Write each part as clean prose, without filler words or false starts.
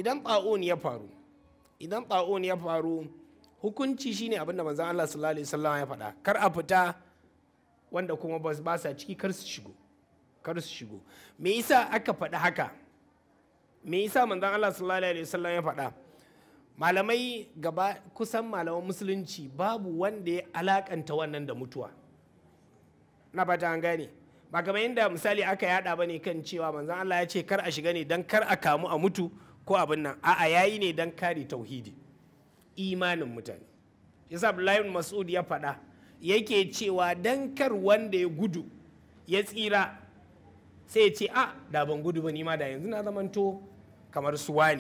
idan ta'un ya faru hukunci shine abinda manzon Allah sallallahu alaihi wasallam ya faɗa, kar a fita wanda kuma ba sa ciki kar su shigo. Me yasa aka faɗi haka? Me yasa manzon Allah sallallahu alaihi wasallam ya faɗa? Malamai gaba kusan malaman musulunci babu wanda ya alakanta wannan da mutuwa. Na fata an gane, ba kamar yadda misali aka yada bane kan cewa manzon Allah ya ce kar a shiga ne dan kar a kamu a mutu ko abin nan, a'a yayi ne dan kare tauhidi, imanin mutane. Yasa Abdullahi ibn Mas'ud ya faɗa yake cewa dan kar wanda ya gudu ya tsira sai ya ce a da ban gudu ba ni ma da yanzu na zamanto kamar suwa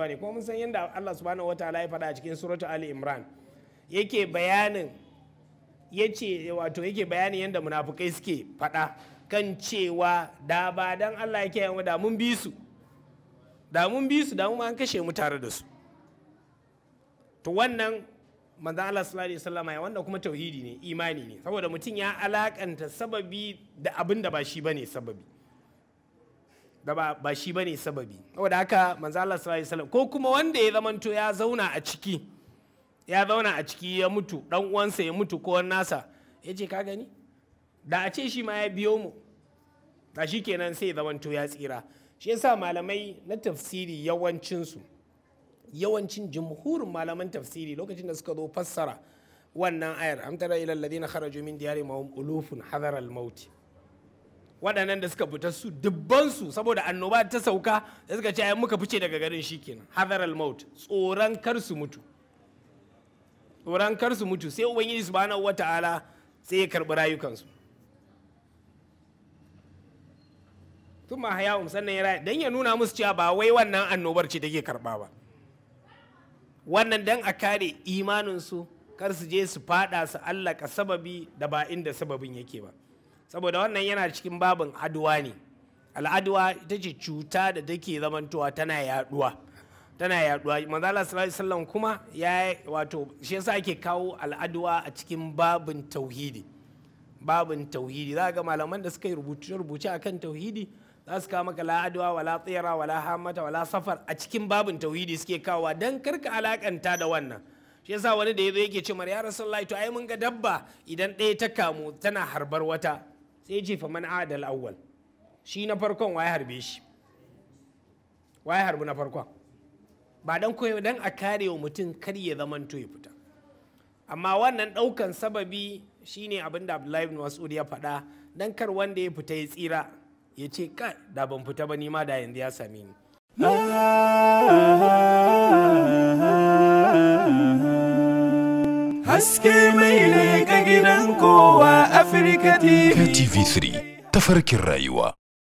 ne, kuma mun san yadda Allah subhanahu wataala ya faɗa a cikin suratu Ali Imran yake bayanin yadda munafukai suke faɗa kan cewa da ba dan Allah yake yawa da mun bi su da mun an kashe mu tare da su. To wannan manzon Allah sallallahu alaihi wasallam ya wanda kuma tauhidi ne, imani ne, saboda mutum ya alakanta sababi da abin da ba shi bane sababi, saboda haka manzon Allah sallallahu alaihi wasallam ko kuma wanda ya zamanto ya zauna a ciki ya mutu, dan uwansa ya mutu ko nasa, ya ce ka gani da a ce shi ma ya biyo mu da shi kenan sai ya zamanto ya tsira. Shi yasa malamai na tafsiri yawancin jumhurin malaman tafsiri lokacin da suka zo fassara wannan ayar, am tara ila alladhina kharaju min diyarihim hum ulufun hadara al-maut, waɗannan da suka fita su dubban su saboda annoba ta sauka da suka ce ai muka fice daga garin shikenan hadara al-maut, tsoron kar su mutu sai ubangiji subhanahu wataala sai ya karbi rayukansu. Tun ma hayawun sannan ya rayu dan ya nuna musu cewa ba wai wannan annobar ce take karba ba, wannan dan a kare imaninsu kar su je su fada su allaka sababi da ba inda sababin yake ba, saboda wannan yana cikin babin aduwa ne. Al'aduwa ita ce cuta da take zamantowa tana yaduwa. Manzo Allah sallallahu alaihi wasallam kuma ya wato shi yasa ake kawo al'aduwa a cikin babin tauhidi. Za ga malaman da suka yi rubuce akan tauhidi za su kawo maka la'aduwa wala tsira wala hamata wala safar a cikin babin tauhidi suke kawowa dan karka alakanta da wannan. Shi yasa wani da yazo yake ce ya rasulullahi to ai mun ga dabba idan ɗaya ta kamu tana harbar wata, sai ya ce fa man adal awwal, shi na farkon waye harbe shi, waye harbi na farkon, ba dan koyo dan a kare wa mutum kar ya zamanto ya fita. Amma wannan ɗaukan sababi shine abin da Abdullahi ibn Mas'ud ya faɗa, dan kar wanda ya fita ya tsira ya ce kai da ban fita ba ni ma da yanzu ya same ni. Haske mai leƙa gidan kowa Afirka TV. TV3 tafarkin rayuwa.